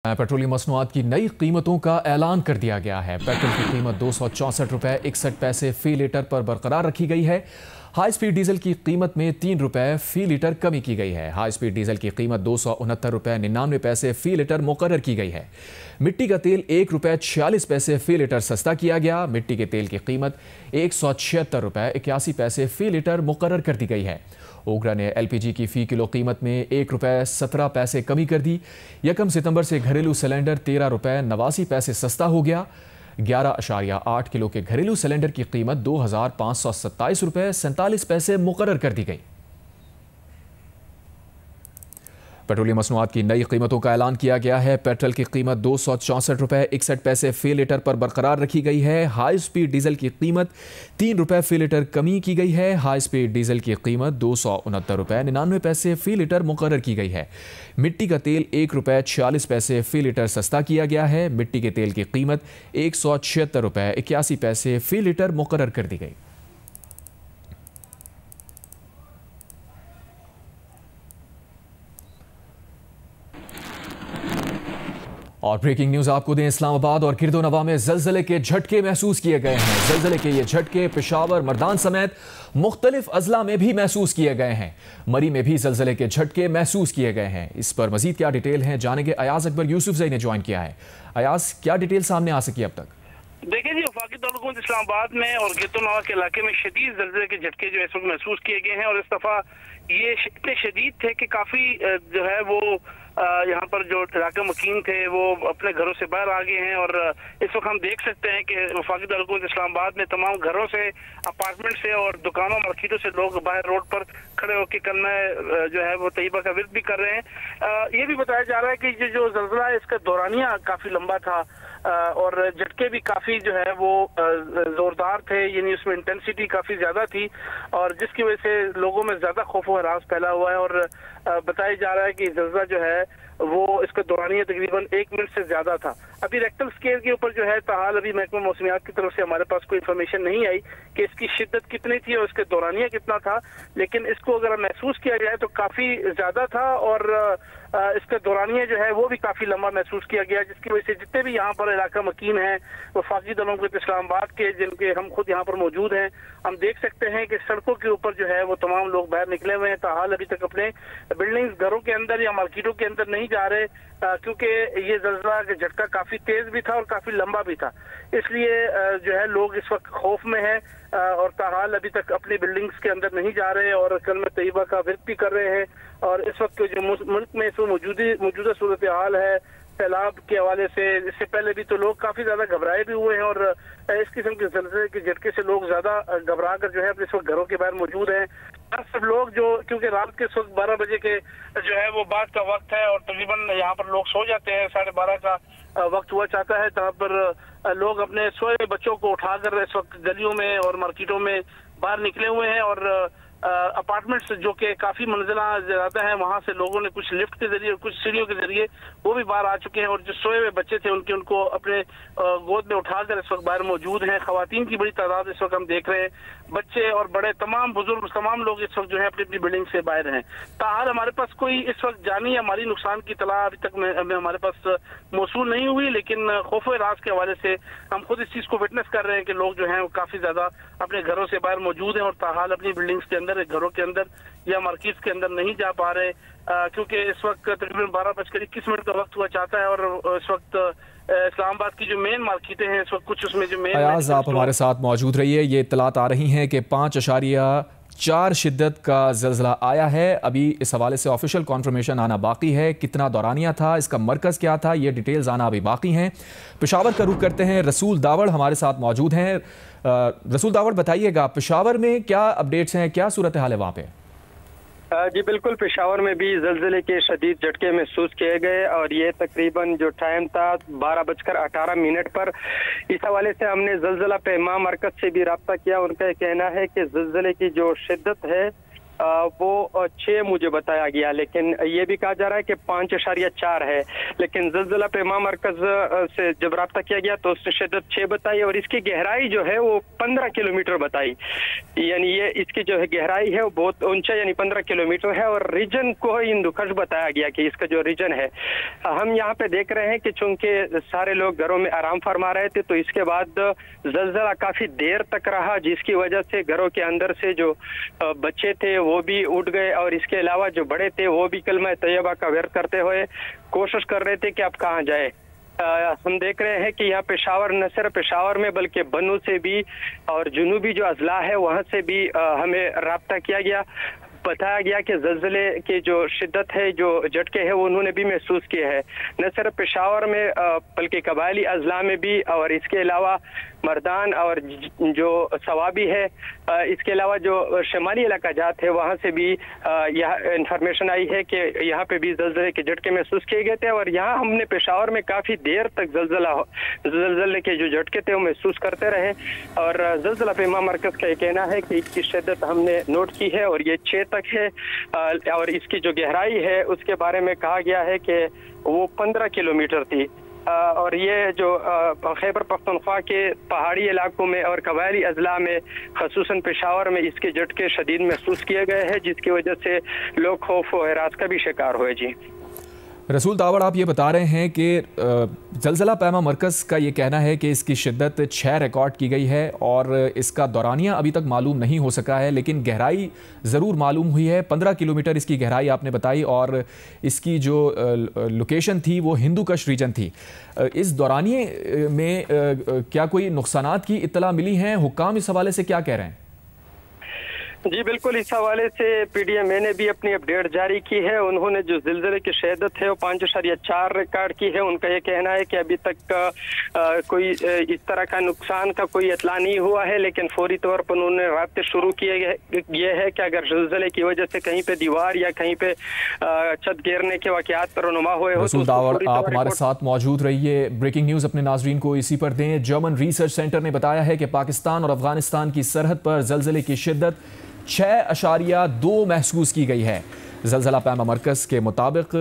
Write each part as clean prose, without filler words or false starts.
Petroleum मसनूआत की नई कीमतों का ऐलान कर दिया गया है। पेट्रोल की कीमत 264 रुपये 61 पैसे फी लीटर पर बरकरार रखी गई है। हाई स्पीड डीजल की कीमत में 3 रुपये फी लीटर कमी की गई है। हाई स्पीड डीजल की कीमत 269 रुपये 99 पैसे फी लीटर मुकर्रर की गई है। मिट्टी का तेल 1 रुपये 46 पैसे फी लीटर सस्ता किया गया। मिट्टी के तेल की कीमत 176 रुपये 81 पैसे फी लीटर मुकर्रर कर दी गई है। ओगरा ने LPG की फ़ी किलो कीमत में 1 रुपये 17 पैसे कमी कर दी। 1 सितंबर से घरेलू सिलेंडर 13 रुपये 89 पैसे सस्ता हो गया। 11.8 किलो के घरेलू सिलेंडर की कीमत 2527 रुपये 47 पैसे मुकर्रर कर दी गई। पेट्रोलियम मसनूआत की नई कीमतों का ऐलान किया गया है। पेट्रोल की कीमत 264 रुपये 61 पैसे फी लीटर पर बरकरार रखी गई है। हाई स्पीड डीजल की कीमत 3 रुपये फी लीटर कमी की गई है। हाई स्पीड डीजल की कीमत 269 रुपये 99 पैसे फी लीटर मुकर्रर की गई है। मिट्टी का तेल 1 रुपये 46 पैसे फी लीटर सस्ता किया गया है। मिट्टी के तेल की कीमत 176 रुपये 81 पैसे फी लीटर मुकर्रर कर दी गई। और ब्रेकिंग न्यूज आपको दें, इस्लामाबाद और किर्दोनवा में जलजले के झटके महसूस किए गए हैं। जलजले के ये झटके पेशावर, मर्दान समेत मुख्तलिफ अजला में भी महसूस किए गए हैं। मरी में भी जलजले के झटके महसूस किए गए हैं। इस पर मजीद क्या डिटेल है जानेंगे। अयाज अकबर यूसुफजई ने ज्वाइन किया है। अयाज, क्या डिटेल सामने आ सकी अब तक? देखिए जी, वफाकी दौलत इस्लामाबाद में और किर्दोनवा के इलाके में शदीद जलजले के झटके जो इस वक्त महसूस किए गए हैं और इस दफा ये इतने शदीद थे कि काफी जो है वो यहाँ पर जो इलाका मकीन थे वो अपने घरों से बाहर आ गए हैं। और इस वक्त हम देख सकते हैं कि वफाकी दौलत इस्लामाबाद में तमाम घरों से, अपार्टमेंट से और दुकानों मार्केटों से लोग बाहर रोड पर खड़े होकर कलमा जो है वो तैयबा का विर्द भी कर रहे हैं। ये भी बताया जा रहा है कि जो जलजला है इसका दौरानिया काफी लंबा था और झटके भी काफी जो है वो जोरदार थे, यानी उसमें इंटेंसिटी काफी ज्यादा थी और जिसकी वजह से लोगों में ज्यादा खौफ व हरास फैला हुआ है। और बताया जा रहा है कि जलजला जो है वो इसका दौरानिया तकरीबन 1 मिनट से ज्यादा था। अभी रेक्टर स्केल के ऊपर जो है ताहाल अभी महकमा मौसमियात की तरफ से हमारे पास कोई इन्फॉर्मेशन नहीं आई कि इसकी शिद्दत कितनी थी और इसके दौरानिया कितना था, लेकिन इसको अगर महसूस किया जाए तो काफी ज्यादा था और इसका दौरानिया जो है वो भी काफी लंबा महसूस किया गया, जिसकी वजह से जितने भी यहाँ पर इलाका मकीन है वफाकी दौलत इस्लामाबाद के, जिनके हम खुद यहाँ पर मौजूद हैं, हम देख सकते हैं कि सड़कों के ऊपर जो है वो तमाम लोग बाहर निकले हुए हैं। ताहाल अभी तक अपने बिल्डिंग्स, घरों के अंदर या मार्केटों के अंदर नहीं जा रहे क्योंकि ये जलजला का झटका काफी तेज भी था और काफी लंबा भी था, इसलिए जो है लोग इस वक्त खौफ में हैं और ताहाल अभी तक अपनी बिल्डिंग्स के अंदर नहीं जा रहे और कलमा तैयबा का विर्द भी कर रहे हैं। और इस वक्त जो मुल्क में इस मौजूदा सूरत हाल है सैलाब के हवाले से, इससे पहले भी तो लोग काफी ज्यादा घबराए भी हुए हैं और इस किस्म के जलजले के झटके से लोग ज्यादा घबरा कर जो है अपने इस वक्त घरों के बाहर मौजूद हैं। सब लोग जो, क्योंकि रात के वक्त 12 बजे के जो है वो बाद का वक्त है और तकरीबन यहाँ पर लोग सो जाते हैं, 12:30 का वक्त हुआ चाहता है, तहाँ पर लोग अपने सोए बच्चों को उठाकर इस वक्त गलियों में और मार्केटों में बाहर निकले हुए हैं। और अपार्टमेंट्स जो कि काफी मंजिला ज्यादा है, वहां से लोगों ने कुछ लिफ्ट के जरिए, कुछ सीढ़ियों के जरिए वो भी बाहर आ चुके हैं और जो सोए हुए बच्चे थे उनको अपने गोद में उठाकर इस वक्त बाहर मौजूद हैं। खवातीन की बड़ी तादाद इस वक्त हम देख रहे हैं, बच्चे और बड़े, तमाम बुजुर्ग, तमाम लोग इस वक्त जो है अपनी अपनी बिल्डिंग से बाहर हैं। ताहाल हमारे पास कोई इस वक्त जानी या माली नुकसान की इतला अभी तक हमारे पास मौसूल नहीं हुई, लेकिन खौफ व राज के हवाले से हम खुद इस चीज को विटनेस कर रहे हैं कि लोग जो है वो काफी ज्यादा अपने घरों से बाहर मौजूद हैं और ताहाल अपनी बिल्डिंग्स के अंदर, घरों के अंदर या मार्केट के अंदर नहीं जा पा रहे क्योंकि इस वक्त तकरीबन 12:21 का वक्त हुआ चाहता है और इस वक्त इस्लामाबाद की जो मेन मार्केटें हैं इस वक्त कुछ उसमें जो मेन, अयाज आप हमारे साथ मौजूद रहिए। ये इत्तलात आ रही हैं कि 5.4 शिद्दत का जलजला आया है। अभी इस हवाले से ऑफिशियल कॉन्फर्मेशन आना बाकी है। कितना दौरानिया था, इसका मरकज़ क्या था, ये डिटेल्स आना अभी बाकी हैं। पेशावर का रुख करते हैं, रसूल दावड़ हमारे साथ मौजूद हैं। रसूल दावड़, बताइएगा पेशावर में क्या अपडेट्स हैं, क्या सूरत हाल है वहाँ पे? जी बिल्कुल, पेशावर में भी जलजले के शदीद झटके महसूस किए गए और ये तकरीबन जो टाइम था 12:18 पर। इस हवाले से हमने जलजला पैमा मरकज से भी रब्ता किया। उनका कहना है कि जलजले की जो शिद्दत है वो 6 मुझे बताया गया, लेकिन ये भी कहा जा रहा है कि 5.4 है। लेकिन ज़लज़ला पैमा मरकज़ से जब रब्ता किया गया तो उसने शिद्दत 6 बताई और इसकी गहराई जो है वो 15 किलोमीटर बताई। यानी ये इसकी जो है गहराई है वो बहुत ऊंचा यानी 15 किलोमीटर है। और रीजन को हिंदुकुश बताया गया कि इसका जो रीजन है, हम यहाँ पे देख रहे हैं कि चूंकि सारे लोग घरों में आराम फरमा रहे थे तो इसके बाद ज़लज़ला काफी देर तक रहा, जिसकी वजह से घरों के अंदर से जो बच्चे थे वो भी उठ गए और इसके अलावा जो बड़े थे वो भी कलमा तैयबा का व्यर्थ करते हुए कोशिश कर रहे थे कि अब कहाँ जाए। हम देख रहे हैं कि यहाँ पेशावर, न सिर्फ पेशावर में बल्कि बनू से भी और जुनूबी जो अजला है वहाँ से भी हमें राब्ता किया गया। बताया गया कि ज़लज़ले की जो शिद्दत है, जो झटके हैं वो उन्होंने भी महसूस किए हैं, न सिर्फ पेशावर में बल्कि कबायली अजला में भी, और इसके अलावा मर्दान और जो सवाबी है, इसके अलावा जो शमाली इलाका जात है वहाँ से भी यह इंफॉर्मेशन आई है कि यहाँ पे भी ज़लज़ले के झटके महसूस किए गए थे। और यहाँ हमने पेशावर में काफ़ी देर तक ज़लज़ले के जो झटके थे वो महसूस करते रहे। और ज़लज़ला पैमा मरकज़ का ये कहना है कि इसकी शिद्दत हमने नोट की है और ये 6 तक है। और इसकी जो गहराई है उसके बारे में कहा गया है कि वो 15 किलोमीटर थी। और ये जो खैबर पख्तूनख्वा के पहाड़ी इलाकों में और कबायली अजला में खसूसन पेशावर में इसके झटके शदीद महसूस किए गए हैं, जिसकी वजह से लोग खौफ व हिरास का भी शिकार हुए। जी रसूल दावड़, आप ये बता रहे हैं कि ज़लज़ला पैमा मरकज़ का ये कहना है कि इसकी शिद्दत 6 रिकॉर्ड की गई है और इसका दौरानिया अभी तक मालूम नहीं हो सका है, लेकिन गहराई ज़रूर मालूम हुई है। 15 किलोमीटर इसकी गहराई आपने बताई और इसकी जो लोकेशन थी वो हिंदुकुश रीजन थी। इस दौरानिए में क्या कोई नुकसानात की इत्तला मिली हैं? हुक्काम इस हवाले से क्या कह रहे हैं? जी बिल्कुल, इस हवाले से PDMA ने भी अपनी अपडेट जारी की है। उन्होंने जो ज़लज़ले की शिद्दत है वो 5.4 रिकॉर्ड की है। उनका ये कहना है कि अभी तक कोई इस तरह का नुकसान का कोई इतला नहीं हुआ है, लेकिन फौरी तौर पर उन्होंने राब्ते शुरू किए ये है कि अगर ज़लज़ले की वजह से कहीं पे दीवार या कहीं पे छत गिरने के वाक़यात रुनुमा हुए हो। रसूल दावड़, आप हमारे साथ मौजूद रहिए। ब्रेकिंग न्यूज़ अपने नाजरीन को इसी पर दें। जर्मन रिसर्च सेंटर ने बताया है कि पाकिस्तान और अफगानिस्तान की सरहद पर ज़लज़ले की शिद्दत 6.2 महसूस की गई है। ज़लज़ला पैमा मरकज़ के मुताबिक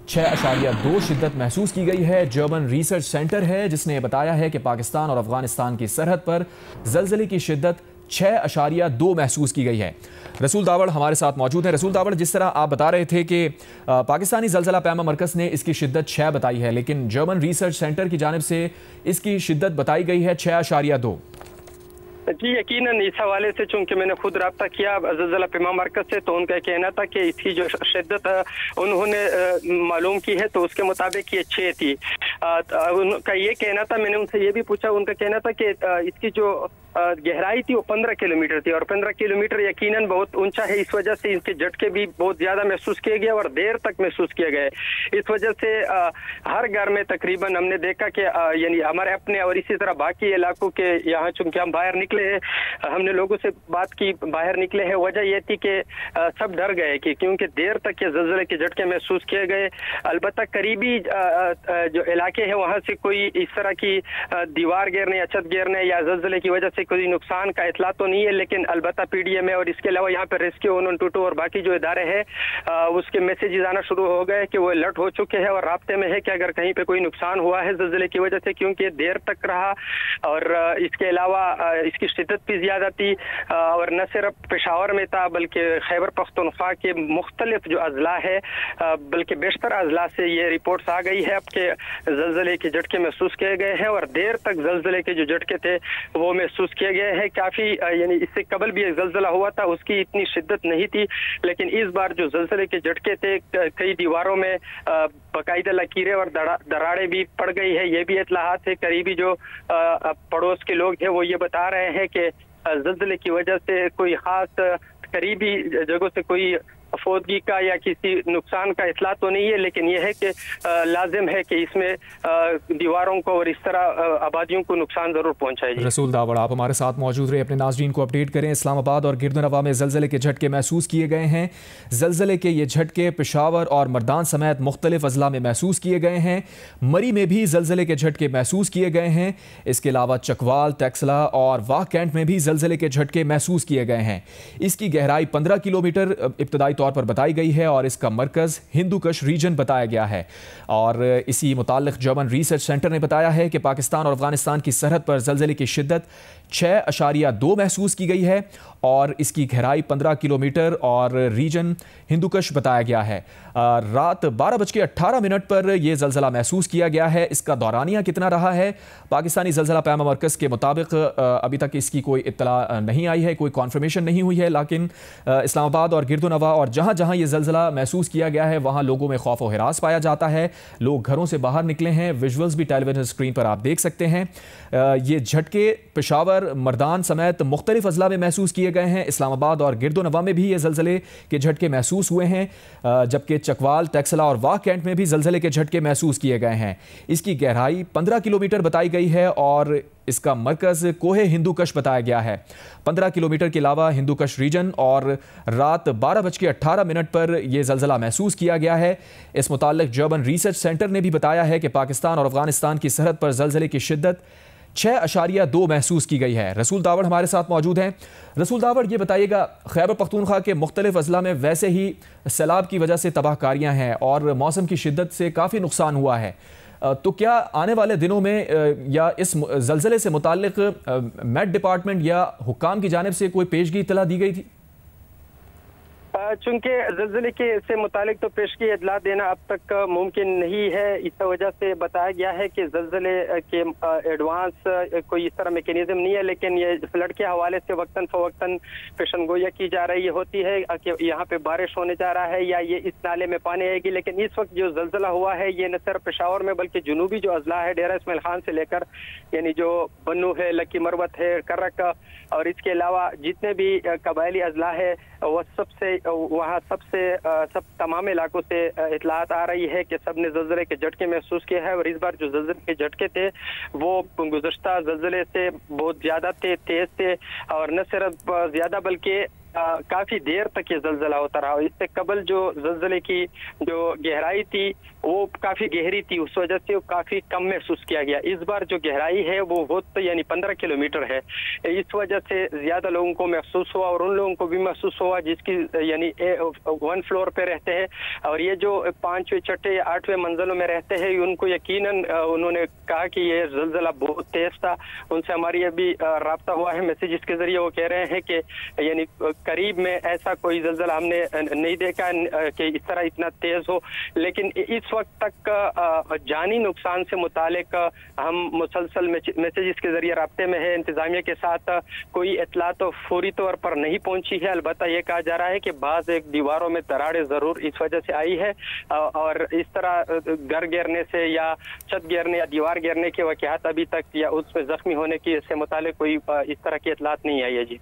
6.2 शिद्दत महसूस की गई है। जर्मन रिसर्च सेंटर है जिसने बताया है कि पाकिस्तान और अफगानिस्तान की सरहद पर ज़लज़ले की शिद्दत 6.2 महसूस की गई है। रसूल दावड़ हमारे साथ मौजूद हैं। रसूल दावड़, जिस तरह आप बता रहे थे कि पाकिस्तानी ज़लज़ला पैमा मरकज़ ने इसकी शिद्दत 6 बताई है, लेकिन जर्मन रिसर्च सेंटर की जानिब से इसकी शिद्दत बताई गई है 6.2। जी यकीनन इस हवाले से चूंकि मैंने खुद रब्ता किया ज़लज़ला पैमा मरकज़ से, तो उनका कहना था कि इसकी जो शिद्दत उन्होंने मालूम की है तो उसके मुताबिक ये 6 थी। उनका ये कहना था, मैंने उनसे ये भी पूछा, उनका कहना था कि इसकी जो गहराई थी वो 15 किलोमीटर थी और 15 किलोमीटर यकीनन बहुत ऊंचा है। इस वजह से इनके झटके भी बहुत ज्यादा महसूस किए गए और देर तक महसूस किए गए। इस वजह से हर घर में तकरीबन हमने देखा कि यानी हमारे अपने और इसी तरह बाकी इलाकों के यहाँ चूंकि हम बाहर निकले हैं, हमने लोगों से बात की, बाहर निकले हैं, वजह यह थी कि सब डर गए कि क्योंकि देर तक ये ज़लज़ले के झटके महसूस किए गए। अलबत्ता करीबी जो इलाके हैं वहाँ से कोई इस तरह की दीवार गिरने या छत गिरने या ज़लज़ले की वजह से कोई नुकसान का इतला तो नहीं है, लेकिन अलबत्ता PDMA और इसके अलावा यहाँ पे रेस्क्यू 112 और बाकी जो इदारे हैं उसके मैसेजेस आना शुरू हो गए कि वो अलर्ट हो चुके हैं और राब्ते में है कि अगर कहीं पे कोई नुकसान हुआ है ज़लज़ले की वजह से, क्योंकि देर तक रहा और इसके अलावा इसकी शिद्दत भी ज़्यादा थी और न सिर्फ पेशावर में था बल्कि खैबर पख्तूनख्वा के मुख्तलिफ जो अजला है बल्कि बेशतर अजला से ये रिपोर्ट्स आ गई है अब के ज़लज़ले के झटके महसूस किए गए हैं और देर तक ज़लज़ले के जो झटके थे वो महसूस किए गए हैं। काफ़ी यानी इससे कबल भी एक ज़लज़ला हुआ था, उसकी इतनी शिद्दत नहीं थी, लेकिन इस बार जो ज़लज़ले के झटके थे कई दीवारों में बाकायदा लकीरें और दरारें भी पड़ गई है। ये भी इत्लाहात है। करीबी जो पड़ोस के लोग हैं वो ये बता रहे हैं कि ज़लज़ले की वजह से कोई ख़ास करीबी जगहों से कोई फौतगी का या किसी नुकसान का इतला तो नहीं है, लेकिन यह है कि लाजिम है कि इसमें दीवारों को और इस तरह आबादियों को नुकसान जरूर पहुंचाए। रसूल दावड़, आप हमारे साथ मौजूद रहे, अपने नाज़रीन को अपडेट करें। इस्लामाबाद और गिरदनवा में ज़लज़ले के झटके महसूस किए गए हैं। ज़लज़ले के ये झटके पेशावर और मर्दान समेत मुख्तलिफ अजला में महसूस किए गए हैं। मरी में भी ज़लज़ले के झटके महसूस किए गए हैं। इसके अलावा चकवाल, टैक्सला और वाह कैंट में भी ज़लज़ले के झटके महसूस किए गए हैं। इसकी गहराई 15 किलोमीटर इब्तदाई तौर पर बताई गई है और इसका मरकज़ हिंदू कश रीजन बताया गया है। और इसी मुताल्लिक़ जर्मन रिसर्च सेंटर ने बताया है कि पाकिस्तान और अफगानिस्तान की सरहद पर ज़लज़ले की शिद्दत 6.2 महसूस की गई है और इसकी गहराई 15 किलोमीटर और रीजन हिंदुकश बताया गया है। रात 12:18 पर यह ज़लज़ला महसूस किया गया है। इसका दौरानिया कितना रहा है, पाकिस्तानी ज़लज़ला पैमा मरकज़ के मुताबिक अभी तक इसकी कोई इत्तला नहीं आई है, कोई कॉन्फर्मेशन नहीं हुई है। लेकिन इस्लामाबाद और गिरदनवा और जहाँ जहाँ ये ज़लज़ला महसूस किया गया है वहाँ लोगों में खौफ व हिरास पाया जाता है। लोग घरों से बाहर निकले हैं। विजुअल्स भी टेलीविजन स्क्रीन पर आप देख सकते हैं। ये झटके पेशावर, मर्दान समेत मुख्तलिफ अजला में महसूस किए गए हैं। इस्लामाबाद और गिरदनवा में भी ये ज़लज़ले के झटके महसूस हुए हैं, जबकि चकवाल, टैक्सला और वाह कैंट में भी ज़लज़ले के झटके महसूस किए गए हैं। इसकी गहराई 15 किलोमीटर बताई गई है और इसका मरकज़ कोहे हिंदूकश बताया गया है। 15 किलोमीटर के अलावा हिंदूकश रीजन और रात 12:18 पर यह ज़लज़ला महसूस किया गया है। इस मुताल्लिक़ जर्मन रिसर्च सेंटर ने भी बताया है कि पाकिस्तान और अफगानिस्तान की सरहद पर ज़लज़ले की शिद्दत 6.2 महसूस की गई है। रसूल दावड़ हमारे साथ मौजूद हैं। रसूल दावड़, ये बताइएगा, खैबर पख्तूनख्वा के मुख्तलिफ अजला में वैसे ही सैलाब की वजह से तबाहकारियाँ हैं और मौसम की शिद्दत से काफ़ी नुकसान हुआ है, तो क्या आने वाले दिनों में या इस ज़लज़ले से मुताल्लिक़ मेट डिपार्टमेंट या हुक्काम की जानिब से कोई पेशगी इत्तला दी गई थी? चूंकि ज़लज़ले के से मुतालिक तो पेशगी इतला देना अब तक मुमकिन नहीं है। इस वजह से बताया गया है कि ज़लज़ले के एडवांस कोई इस तरह मेकेनिज़म नहीं है, लेकिन ये फ्लड के हवाले से वक्तन फ़वक्तन पेशन गोया की जा रही होती है कि यहाँ पे बारिश होने जा रहा है या ये इस नाले में पानी आएगी। लेकिन इस वक्त जो ज़लज़ला हुआ है ये न सिर्फ पेशावर में बल्कि जुनूबी जो अजला है, डेरा इस्माइल खान से लेकर यानी जो बन्नू है, लकी मरवत है, करक और इसके अलावा जितने भी कबायली अजला है वह सब तमाम इलाकों से इतलात आ रही है कि सब ने ज़लज़ले के झटके महसूस किए हैं। और इस बार जो ज़लज़ले के झटके थे वो गुज़श्ता ज़लज़ले से बहुत ज़्यादा थे, तेज़ थे और न सिर्फ ज़्यादा बल्कि काफ़ी देर तक ये ज़लज़ला होता रहा। इससे कबल जो ज़लज़ले की जो गहराई थी वो काफ़ी गहरी थी, उस वजह से वो काफ़ी कम महसूस किया गया। इस बार जो गहराई है वो बहुत यानी 15 किलोमीटर है, इस वजह से ज़्यादा लोगों को महसूस हुआ और उन लोगों को भी महसूस हुआ जिसकी यानी 1 फ्लोर पे रहते हैं और ये जो 5वें, 6ठे या 8वें मंजिलों में रहते हैं उनको यकीनन उन्होंने कहा कि ये ज़लज़ला बहुत तेज़ था। उनसे हमारी अभी राब्ता हुआ है मैसेज के ज़रिए, वो कह रहे हैं कि यानी करीब में ऐसा कोई ज़लज़ला हमने नहीं देखा कि इस तरह इतना तेज़ हो। लेकिन इस वक्त तक जानी नुकसान से मुतालिक हम मुसलसल मैसेजेस के जरिए राब्ते में है इंतजामिया के साथ। कोई इतला तो फौरी तौर पर नहीं पहुंची है, अलबत्ता ये कहा जा रहा है कि बाज़ एक दीवारों में दरारें ज़रूर इस वजह से आई है और इस तरह घर गिरने से या छत गिरने या दीवार गिरने के वाक़यात अभी तक या उसमें ज़ख्मी होने की से मुतालिक कोई इस तरह की इतलात नहीं आई है। जी,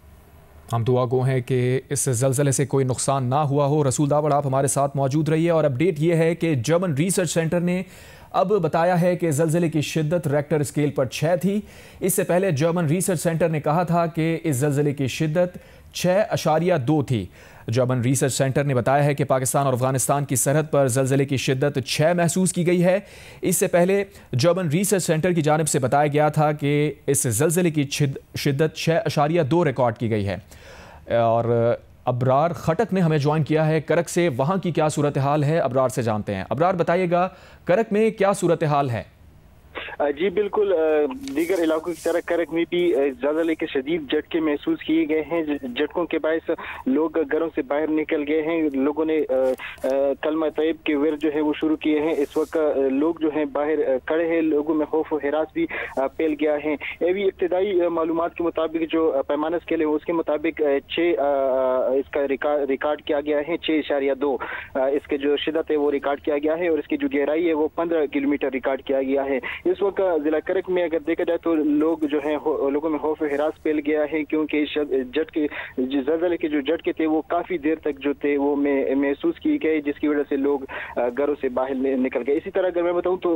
हम दुआ गो हैं कि इस ज़लज़ले से कोई नुकसान ना हुआ हो। रसूल दावड़, आप हमारे साथ मौजूद रहिए। और अपडेट ये है कि जर्मन रिसर्च सेंटर ने अब बताया है कि ज़लज़ले की शिद्दत रेक्टर स्केल पर 6 थी। इससे पहले जर्मन रिसर्च सेंटर ने कहा था कि इस ज़लज़ले की शिद्दत 6.2 थी। जर्मन रिसर्च सेंटर ने बताया है कि पाकिस्तान और अफगानिस्तान की सरहद पर ज़लज़ले की शिद्दत 6 महसूस की गई है। इससे पहले जर्मन रिसर्च सेंटर की जानिब से बताया गया था कि इस ज़लज़ले की शिद्दत 6.2 रिकॉर्ड की गई है। और अबरार खटक ने हमें ज्वाइन किया है करक से। वहाँ की क्या सूरत हाल है, अबरार से जानते हैं। अबरार, बताइएगा करक में क्या सूरत हाल है? जी बिल्कुल, दीगर इलाकों की तरह करक में भी ज़लज़ले के शदीद झटके महसूस किए गए हैं। झटकों के बायस लोग घरों से बाहर निकल गए हैं। लोगों ने कलमा तैयब के विर्द जो है वो शुरू किए हैं। इस वक्त लोग जो हैं बाहर खड़े हैं, लोगों में खौफ और हिरास भी फैल गया है। अभी इब्तदाई मालूमात के मुताबिक जो पैमाना स्केल है उसके मुताबिक 6 इसका रिकॉर्ड किया गया है। 6.2 इसके जो शिद्दत है वो रिकॉर्ड किया गया है और इसकी जो गहराई है वो 15 किलोमीटर रिकॉर्ड किया गया है। इस वक्त जिला करक में अगर देखा जाए तो लोग जो है लोगों में खौफ हिरास फैल गया है, क्योंकि झटके ज़लज़ले के जो झटके थे वो काफ़ी देर तक जो थे वो महसूस किए गए, जिसकी वजह से लोग घरों से बाहर निकल गए। इसी तरह अगर मैं बताऊं तो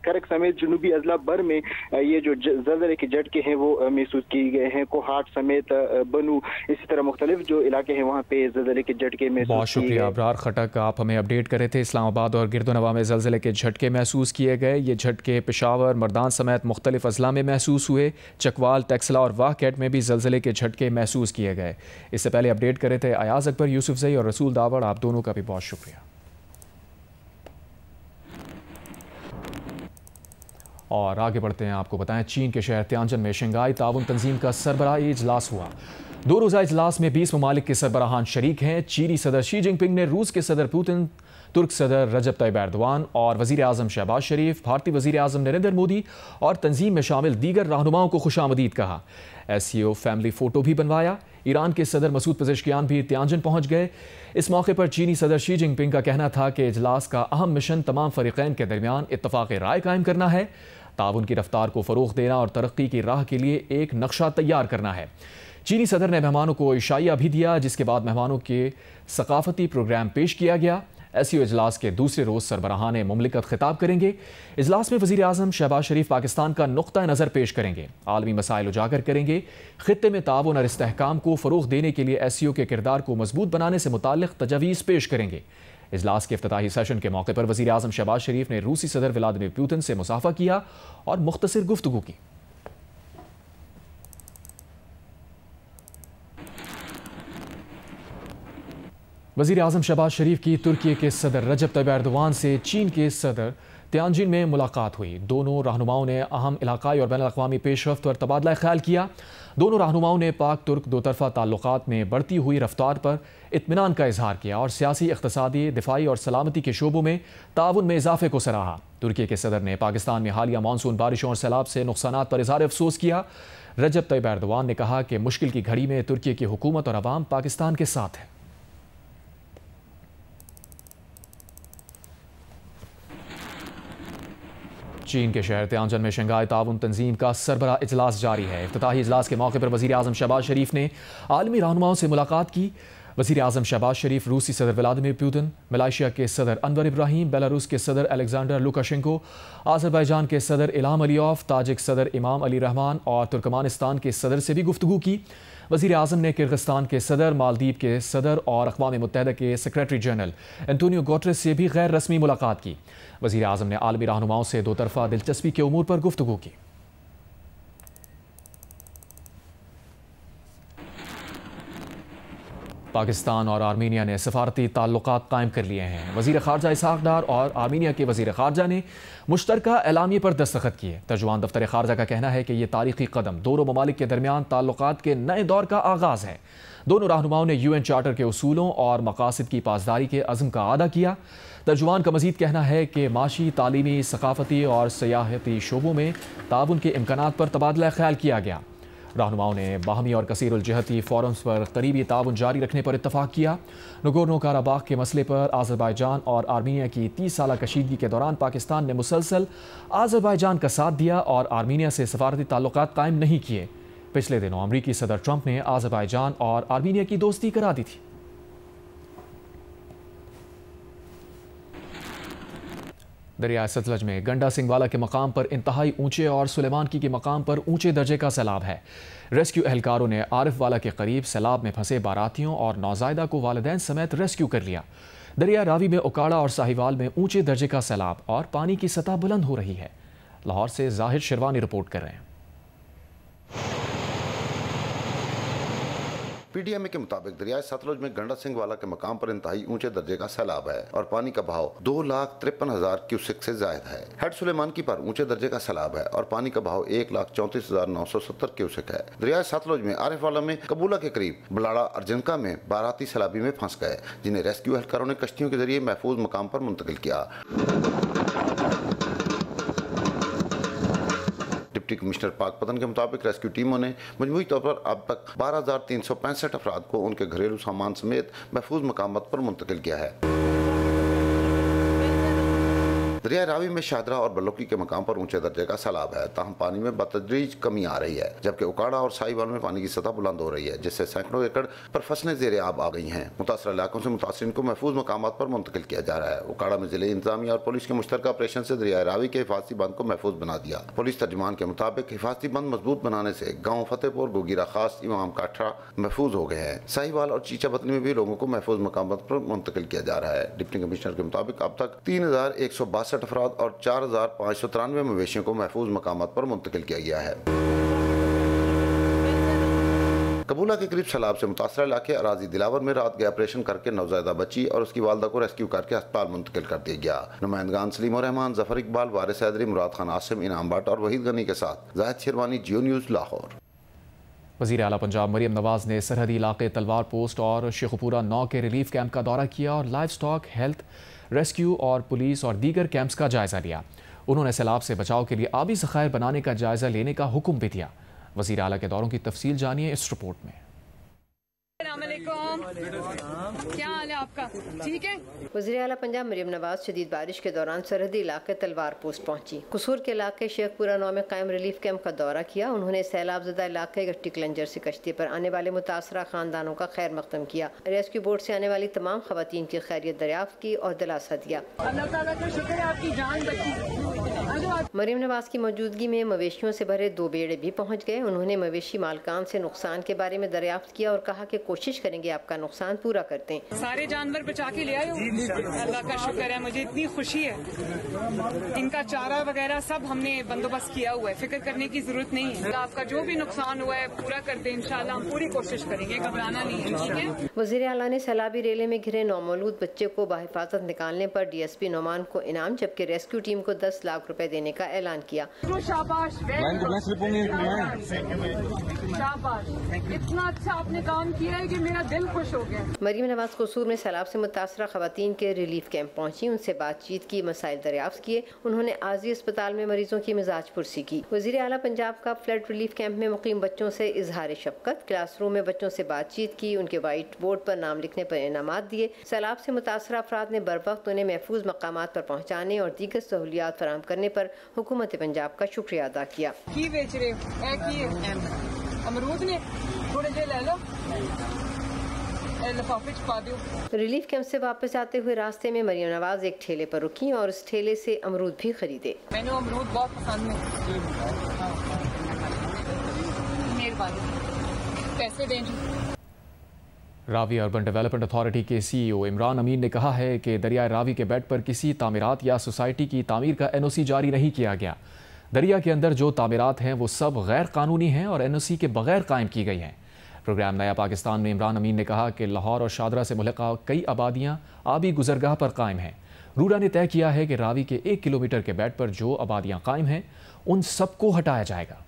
करक समेत जुनूबी अजला भर में ये जो ज़लज़ले के झटके हैं वो महसूस किए गए हैं। कोहाट समेत बनू, इसी तरह मुख्तलिफ जो इलाके हैं वहाँ पे ज़लज़ले के झटके महसूस। बहुत शुक्रिया अबरार खटक, आप हमें अपडेट कर रहे थे। इस्लामाबाद और गिरदोनवा में ज़लज़ले के झटके महसूस किए गए। ये झटके पेशावर, मर्दान समेत मुख्तलिफ अजला में महसूस हुए। चकवाल, टेक्सला और वाह कैट में भी ज़लज़ले के झटके महसूस किए गए। इससे पहले अपडेट कर रहे थे अयाज अकबर, यूसुफ जई और रसूल दावड़। आप दोनों का भी बहुत शुक्रिया। और आगे बढ़ते हैं, आपको बताएं चीन के शहर त्यांजन में शंघाई ताउन तंजीम का सरबराही इजलास हुआ। 2 रोज़ा इजलास में 20 ममालिक के सरबराहान शरीक हैं। चीनी सदर शी जिनपिंग ने रूस के सदर पुतिन, तुर्क सदर रजब तैयब एर्दोआन और वज़ीर आज़म शहबाज शरीफ, भारतीय वज़ीर आज़म नरेंद्र मोदी और तंजीम में शामिल दीगर रहनुमाओं को खुशामदीद कहा। SCO फैमिली फ़ोटो भी बनवाया। ईरान के सदर मसूद पेज़ेश्कियान भी त्यांजन पहुँच गए। इस मौके पर चीनी सदर शी जिनपिंग का कहना था कि इजलास का अहम मिशन तमाम फ़रीक़ैन के दरमियान इत्तफ़ाक़ राय कायम करना है, ताउन की रफ्तार को फ़रोग़ देना और तरक्की की राह के लिए एक नक्शा तैयार करना है। चीनी सदर ने मेहमानों को इशाइया भी दिया, जिसके बाद मेहमानों के सकाफती प्रोग्राम पेश किया गया। SCO इजलास के दूसरे रोज़ सरबराहान मुमलिकत खिताब करेंगे। इजलास में वज़ीर आज़म शहबाज शरीफ पाकिस्तान का नुक्ता नज़र पेश करेंगे, आलमी मसाइल उजागर करेंगे, खित्ते में ताउन और इस्तेहकाम को फ़रोग़ देने के लिए SCO के किरदार को मजबूत बनाने से मुताल्लिक़ तजावीज़ पेश करेंगे। इजलास के इफ्तिताही सेशन के मौके पर वज़ीर आज़म शहबाज शरीफ ने रूसी सदर व्लादिमीर पुतिन से मुसाफा किया और मुख्तसर गुफ्तगू की। वज़ीर आज़म शहबाज शरीफ की तुर्की के सदर रजब तैयब एर्दोआन से चीन के सदर त्यांजिन में मुलाकात हुई। दोनों रहनुमाओं ने अहम इलाकाई और बैनुल-अक़वामी पेशरफ्त पर तबादला ख्याल किया। दोनों रहनुमाओं ने पाक तुर्क दोतरफा ताल्लुकात में बढ़ती हुई रफ्तार पर इत्मीनान का इजहार किया और सियासी, इक़्तिसादी, दिफाई और सलामती के शोबों में ताउन में इजाफे को सराहा। तुर्की के सदर ने पाकिस्तान में हालिया मानसून बारिशों और सैलाब से नुकसानात पर इजहार अफसोस किया। रजब तैयब एर्दोआन ने कहा कि मुश्किल की घड़ी में तुर्की की हुकूमत और अवाम पाकिस्तान के साथ है। चीन के शहर त्यांजन में शंघाई ताउन तंजीम का सरबराह इजलास जारी है। इफ्तिताही इजलास के मौके पर वज़ीर आज़म शहबाज शरीफ ने आलमी रहनुमाओं से मुलाकात की। वज़ीर आज़म शहबाज शरीफ रूसी सदर व्लादिमीर पुतिन, मलेशिया के सदर अनवर इब्राहिम, बेलारूस के सदर अलेक्जेंडर लुकाशेंको, आज़रबाईजान के सदर इल्हाम अलीयॉफ, ताजिक सदर इमाम अली रहमान और तुर्कमानिस्तान के सदर से भी गुफ्तगू की। वज़ीर आज़म ने किर्गिस्तान के सदर, मालदीव के सदर और अक़वाम मुत्तहिदा के सेक्रेटरी जनरल एंटोनियो गुटेरेस से भी गैर रस्मी मुलाकात की। वज़ीर आज़म ने आलमी रहनुमाओं से दोतरफा दिलचस्पी के उमूर पर गुफ्तगू की। पाकिस्तान और आर्मीनिया ने सफारती ताल्लुकात कायम कर लिए हैं। वज़ीर ख़ारजा इसहाक़ डार और आर्मीनिया के वज़ीर ख़ारजा ने मुश्तरका एलामिये पर दस्तखत किए। तर्जुमान दफ्तर ख़ारजा का कहना है कि यह तारीख़ी कदम दोनों ममालिक के दरमियान ताल्लुकात के नए दौर का आगाज़ है। दोनों रहनुमाओं ने UN चार्टर के उसूलों और मकासद की पासदारी के अज़्म का आदा किया। तर्जुमान का मज़ीद कहना है कि माशी, तालीमी, सकाफ़ती और सियाहती शोबों में ताउन के इम्कानात पर तबादला ख्याल किया गया। रहनुमाओं ने बाहमी और कसीरुल जहती फ़ोरम्स पर करीबी ताउन जारी रखने पर इत्तफ़ाक़ किया। नगोर्नो काराबाख के मसले पर आज़रबाईजान और आर्मीनिया की 30 साला कशीदगी के दौरान पाकिस्तान ने मुसलसल आज़रबाईजान का साथ दिया और आर्मीनिया से सफारती ताल्लुकात कायम नहीं किए। पिछले दिनों अमरीकी सदर ट्रंप ने आज़रबाईजान और आर्मीनिया की दोस्ती करा दी थी। दरिया सतलज में गंडा सिंगवाला के मकाम पर इंतहाई ऊंचे और सुलेमानकी के मकाम पर ऊंचे दर्जे का सैलाब है। रेस्क्यू एहलकारों ने आरिफ वाला के करीब सैलाब में फंसे बारातियों और नौजायदा को वालिदैन समेत रेस्क्यू कर लिया। दरिया रावी में उकाड़ा और साहिवाल में ऊंचे दर्जे का सैलाब और पानी की सतह बुलंद हो रही है। लाहौर से जाहिर शिरवानी रिपोर्ट कर रहे हैं। PTM के मुताबिक दरिया सतलुज में गंडा सिंह वाला के मकाम पर इंतहाई ऊंचे दर्जे का सैलाब है और पानी का बहाव 2,53,000 क्यूसेक से ज्यादा है। हेड सुलेमानकी पर ऊंचे दर्जे का सैलाब है और पानी का बहाव 1,34,970 क्यूसेक है। दरिया सतलुज में आरिफ वाला में कबूला के करीब बलाड़ा अर्जनका में बाराती सैलाबी में फंस गए, जिन्हें रेस्क्यू एहलकारों ने कश्तियों के जरिए महफूज मकाम पर मुंतकिल किया। डिप्टी कमिश्नर पाकपतन के मुताबिक रेस्क्यू टीमों ने मजमूई तौर पर अब तक 12,365 अफराद को उनके घरेलू सामान समेत महफूज मकामात पर मुंतकिल किया है। दरिया रावी में शाहदरा और बल्लोकी के मकाम पर ऊंचे दर्जे का सैलाब है, ताहम पानी में बतदरीज कमी आ रही है, जबकि उकाड़ा और साहिवाल में पानी की सतह बुलंद हो रही है, जिससे सैकड़ों एकड़ पर फसलें ज़ेरे आब आ गई हैं। मुतासर इलाकों से मुतासरीन को महफूज मकामात पर मुंतकिल किया जा रहा है। उकाड़ा में जिले इंतजामिया और पुलिस के मुश्तरका ऑपरेशन से दरिया रावी के हिफाजती बंद को महफूज बना दिया। पुलिस तर्जुमान के मुताबिक हिफाजती बंद मजबूत बनाने से गाँव फतेहपुर, गोगीरा खास, इमाम काठा महफूज हो गए हैं। साहिवाल और चीचा बतनी में भी लोगों को महफूज मकामात पर मुंतकिल किया जा रहा है। डिप्टी कमिश्नर के मुताबिक अब तक 3162 अफराद और 4593 मवेशियों को महफूज मकामात पर मुंतकिल किया गया है। कबूला के करीब सैलाब से मुतासरा इलाके अराजी दिलावर में रात गए ऑपरेशन करके नवजायदा बच्ची और उसकी वालदा को रेस्क्यू करके अस्पताल मुंतकिल कर दिया गया। नुमाइंदगान सलीम रहमान, जफर इकबाल, वारिस हैदरी, मुराद खान आसिम, इनाम भट्ट और वहीद गनी के साथ जाहिद शेरवानी, जियो न्यूज़, लाहौर। वज़ीर आला पंजाब मरियम नवाज ने सरहदी इलाके तलवार पोस्ट और शेखुपुरा 9 के रिलीफ कैंप का दौरा किया और लाइव स्टॉक, हेल्थ, रेस्क्यू और पुलिस और दीगर कैंप्स का जायजा लिया। उन्होंने सैलाब से बचाव के लिए आबी ज़खायर बनाने का जायजा लेने का हुक्म भी दिया। वज़ीर आला के दौरों की तफसील जानिए इस रिपोर्ट में। क्या हाल है आपका? ठीक है। वज़ीर आला पंजाब मरियम नवाज शदीद बारिश के दौरान सरहदी इलाके तलवार पोस्ट पहुंची। कसूर के इलाके शेखपुरा 9 में कायम रिलीफ कैंप का दौरा किया। उन्होंने सैलाब ज़दा इलाके गट्टी कलंजर से कश्ती पर आने वाले मुतासरा खानदानों का खैर मकदम किया। रेस्क्यू बोट से आने वाली तमाम खवातीन की खैरियत दरियाफ्त की और दिलासा दिया। अल्लाह ताला का शुक्र है आपकी जान बची। मरियम नवाज की मौजूदगी में मवेशियों से भरे 2 बेड़े भी पहुँच गए। उन्होंने मवेशी मालकान से नुकसान के बारे में दरियाफ्त किया और कहा कि कोशिश करेंगे आपका नुकसान पूरा करते हैं। सारे जानवर बचा के ले आए हो, अल्लाह का शुक्र है, मुझे इतनी खुशी है। इनका चारा वगैरह सब हमने बंदोबस्त किया हुआ है, फिक्र करने की जरूरत नहीं है। आपका जो भी नुकसान हुआ है पूरा करते हैं इंशाल्लाह, हम पूरी कोशिश करेंगे, घबराना नहीं है, ठीक है। वज़ीर आला ने सैलाबी रेले में घिरे नौमौलूद बच्चे को बाहिफाजत निकालने पर DSP नोमान को इनाम जबकि रेस्क्यू टीम को 10 लाख रुपए देने का ऐलान किया। शाबाश, शाबाश, इतना अच्छा आपने काम किया है कि मेरा दिल खुश हो गया। मरियम नवाज कसूर में सैलाब से मुतासरा खवातीन के रिलीफ कैंप पहुंची, उनसे बातचीत की, मसाइल दरियाफ्त किए। उन्होंने आजी अस्पताल में मरीजों की मिजाज पुरसी की। वज़ीर आला पंजाब का फ्लड रिलीफ कैंप में मुकीम बच्चों से इजहार शफकत, क्लासरूम में बच्चों से बातचीत की, उनके वाइट बोर्ड पर नाम लिखने पर इनामात दिए। सैलाब से मुतासरा अफराद ने बर वक्त उन्हें महफूज मकामात पर पहुँचाने और दीगर सहूलियात फराहम करने पर हुकूमत पंजाब का शुक्रिया अदा किया। की बेच रहे हो? अमरूद ने थोड़े जे ले लो, लिफाफे च पा दो। रिलीफ कैंप से वापस आते हुए रास्ते में मरियम नवाज एक ठेले पर रुकी और उस ठेले से अमरूद भी खरीदे। मैंने अमरूद बहुत पसंद है, मेहरबानी, पैसे दें। रावी अर्बन डेवलपमेंट अथॉरिटी के CEO इमरान अमीन ने कहा है कि दरिया रावी के बेड पर किसी तामीरात या सोसाइटी की तामीर का NOC जारी नहीं किया गया। दरिया के अंदर जो तामीरात हैं वो सब गैर कानूनी हैं और NOC के बगैर कायम की गई हैं। प्रोग्राम नया पाकिस्तान में इमरान अमीन ने कहा कि लाहौर और शादरा से मुल्का कई आबादियाँ आबी गुजरगाह पर कायम हैं। रूडा ने तय किया है कि रावी के 1 किलोमीटर के बेड पर जो आबादियाँ कायम हैं उन सबको हटाया जाएगा।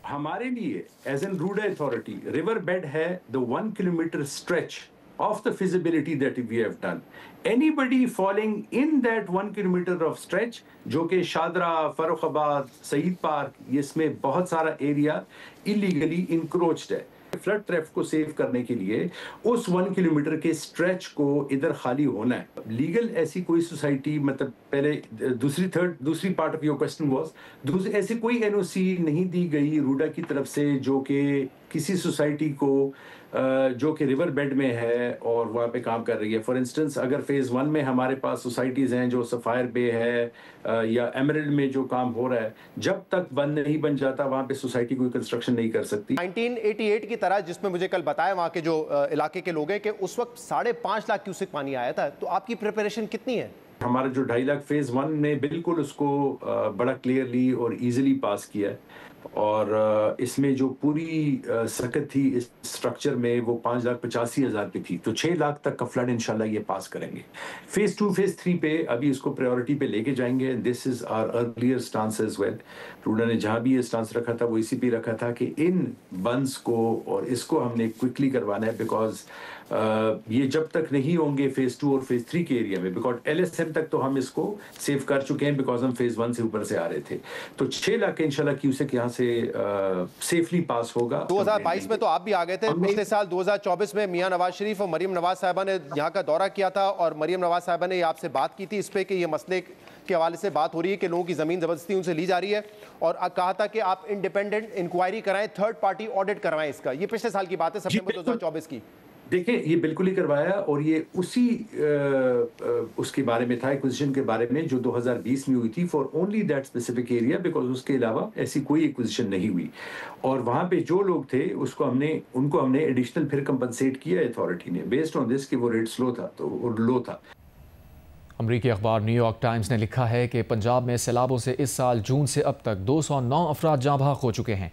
हमारे लिए as an RUDA authority river bed है the 1 kilometre stretch of the feasibility that we have done. Anybody falling in that 1 kilometer of stretch, जो कि शादरा, फर्रुखाबाद, सईद पार्क, इसमें बहुत सारा एरिया इलीगली इंक्रोच्ड है। फ्लड ट्रैफिक को सेव करने के लिए उस 1 किलोमीटर के स्ट्रेच को इधर खाली होना है। लीगल ऐसी कोई सोसाइटी, मतलब पहले दूसरी part of your question was, ऐसी कोई NOC नहीं दी गई रूडा की तरफ से जो कि किसी सोसाइटी को जो कि रिवर बेड में है और वहाँ पे काम कर रही है। फॉर इंस्टेंस अगर फेज़ 1 में हमारे पास सोसाइटीज़ हैं जो सफ़ायर बे है या एमरल्ड में जो काम हो रहा है, जब तक बंद नहीं बन जाता वहाँ पे सोसाइटी कोई कंस्ट्रक्शन नहीं कर सकती। 1988 की तरह जिसमें मुझे कल बताया वहाँ के जो इलाके के लोग हैं कि उस वक्त 5.5 लाख क्यूसेक पानी आया था, तो आपकी प्रिपरेशन कितनी है? हमारा जो 2.5 लाख फेज़ 1 ने बिल्कुल उसको बड़ा क्लियरली और ईजिली पास किया है और इसमें जो पूरी सकत थी इस स्ट्रक्चर में वो 5,85,000 पे थी, तो 6 लाख तक का फ्लड इंशाल्लाह ये पास करेंगे। फेज़ 2 फेज़ 3 पे अभी इसको प्रायोरिटी पे लेके जाएंगे। This is our earlier stance as well. RUDA ने जहाँ भी ये स्टांस रखा था वो इसी पे रखा था कि इन बंस को और इसको हमने क्विकली करवाना है, बिकॉज ये जब तक नहीं होंगे फेज 2 और फेज 3 के एरिया में, बिकॉज LSM तक तो हम इसको सेव कर चुके हैं बिकॉज हम फेज 1 से ऊपर से आ रहे थे, तो 6 लाख इंशाल्लाह क्यूसेक यहाँ से सेफली पास होगा। 2022 में तो आप भी आ गए थे, पिछले साल 2024 में मियां नवाज शरीफ और मरीम नवाज साहिबा ने यहाँ का दौरा किया था और मरीम नवाज साहिबा ने आपसे बात की थी इस पे कि ये मसले के हवाले से बात हो रही है कि लोगों की जमीन जबरदस्ती उनसे ली जा रही है, और कहा था कि आप इंडिपेंडेंट इंक्वायरी कराएं, थर्ड पार्टी ऑडिट करवाएं इसका। ये पिछले साल की बात है, सितंबर 2024 की। देखिए ये बिल्कुल ही करवाया, और ये उसी उसके बारे में था, एक्विजिशन के बारे में जो 2020 में हुई थी for only that specific area, because उसके अलावा ऐसी कोई एक्विजिशन नहीं हुई। और वहां पे जो लोग थे उनको हमने एडिशनल फिर कंपनसेट किया अथॉरिटी ने, बेस्ड ऑन दिस कि वो रेट स्लो था तो लो था। अमरीकी अखबार न्यूयॉर्क टाइम्स ने लिखा है कि पंजाब में सैलाबों से इस साल जून से अब तक 209 अफराद जाँ बहक हो चुके हैं,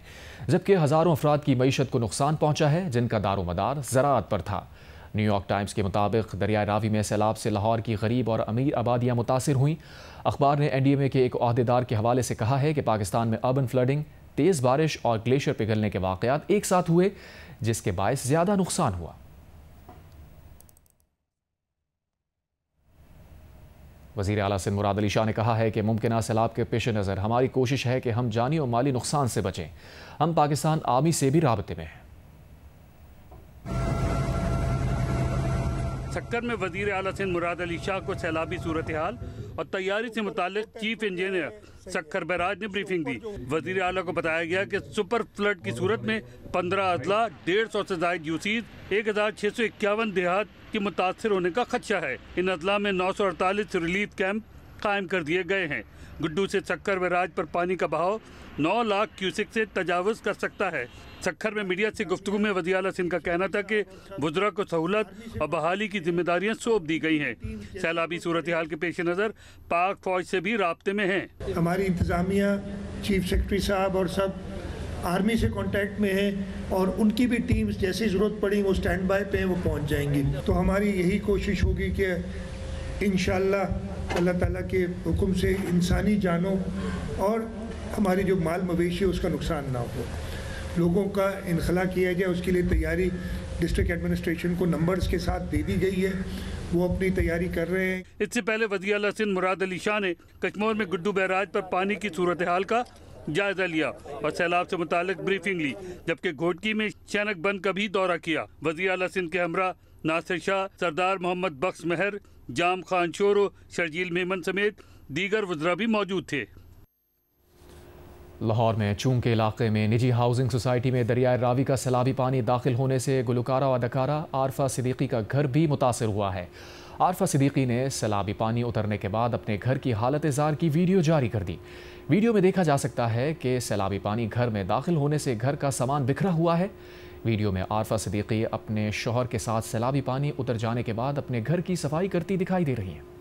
जबकि हज़ारों अफराद की मईशत को नुकसान पहुंचा है जिनका दारोमदार ज़राअत पर था। न्यूयॉर्क टाइम्स के मुताबिक दरियाए रावी में सैलाब से लाहौर की गरीब और अमीर आबादियाँ मुतासिर हुईं। अखबार ने NDMA के एक ओहदेदार के हवाले से कहा है कि पाकिस्तान में अर्बन फ्लडिंग, तेज़ बारिश और ग्लेशियर पिघलने के वाक़यात एक साथ हुए, जिसके बायस ज़्यादा नुकसान हुआ। वज़ीर आला सिंध मुराद अली शाह ने कहा है कि मुमकिन सैलाब के पेश नज़र हमारी कोशिश है कि हम जानी और माली नुकसान से बचें। हम पाकिस्तान आर्मी से भी राबते में हैं। सक्कर में वज़ीर आला सिंध मुराद अली शाह को सैलाबी सूरत हाल और तैयारी से मुताल्लिक़ चीफ इंजीनियर सक्कर बैराज ने ब्रीफिंग दी। वज़ीर आला को बताया गया कि सुपर फ्लड की सूरत में 15 अदला, 150 से ज़ायद यूसीज, 1651 देहात की मुतासर होने का खदशा है। इन अदला में 948 रिलीफ कैंप कायम कर दिए गए हैं। गुड्डू से सक्कर बैराज पर पानी का बहाव 9 लाख क्यूसेक से तजावुज़ कर सकता है। सक्खर में मीडिया से गुफ्तगू में वज़ीर आला सिंध का कहना था कि बुजुर्ग को सहूलत और बहाली की जिम्मेदारियां सौंप दी गई हैं। सैलाबी सूरत हाल के पेश नज़र पाक फौज से भी राब्ते में हैं। हमारी इंतज़ामिया, चीफ सेक्रेटरी साहब और सब आर्मी से कांटेक्ट में हैं और उनकी भी टीम्स जैसी ज़रूरत पड़ी वो स्टैंड बाय पे वो पहुंच जाएंगी। तो हमारी यही कोशिश होगी कि इंशाअल्लाह अल्लाह ताला के हुक्म से इंसानी जानों और हमारी जो माल मवेशी है उसका नुकसान ना हो, लोगों का इनखला किया जाए। उसके लिए तैयारी डिस्ट्रिक्ट एडमिनिस्ट्रेशन को नंबर्स के साथ दे दी गई है, वो अपनी तैयारी कर रहे हैं। इससे पहले वज़ीर आला सिंध मुराद अली शाह ने कश्मीर में गुड्डू बैराज पर पानी की सूरत हाल का जायजा लिया और सैलाब से मुतालिक ब्रीफिंग ली, जबकि घोटकी में शनक बंद का भी दौरा किया। वज़ीर आला सिंध के हमरा नासिर शाह, सरदार मोहम्मद बख्श महर, जाम खान शोरो, शर्जील मेमन समेत दीगर वज़रा भी मौजूद थे। लाहौर में चूंग के इलाके में निजी हाउसिंग सोसाइटी में दरियाए रावी का सैलाबी पानी दाखिल होने से गुलकारा और अदाकारा आरफा सिद्दीकी का घर भी मुतासर हुआ है। आरफा सिद्दीकी ने सैलाबी पानी उतरने के बाद अपने घर की हालत ज़ार की वीडियो जारी कर दी। वीडियो में देखा जा सकता है कि सैलाबी पानी घर में दाखिल होने से घर का सामान बिखरा हुआ है। वीडियो में आरफा सिद्दीकी अपने शौहर के साथ सैलाबी पानी उतर जाने के बाद अपने घर की सफाई करती दिखाई दे रही हैं।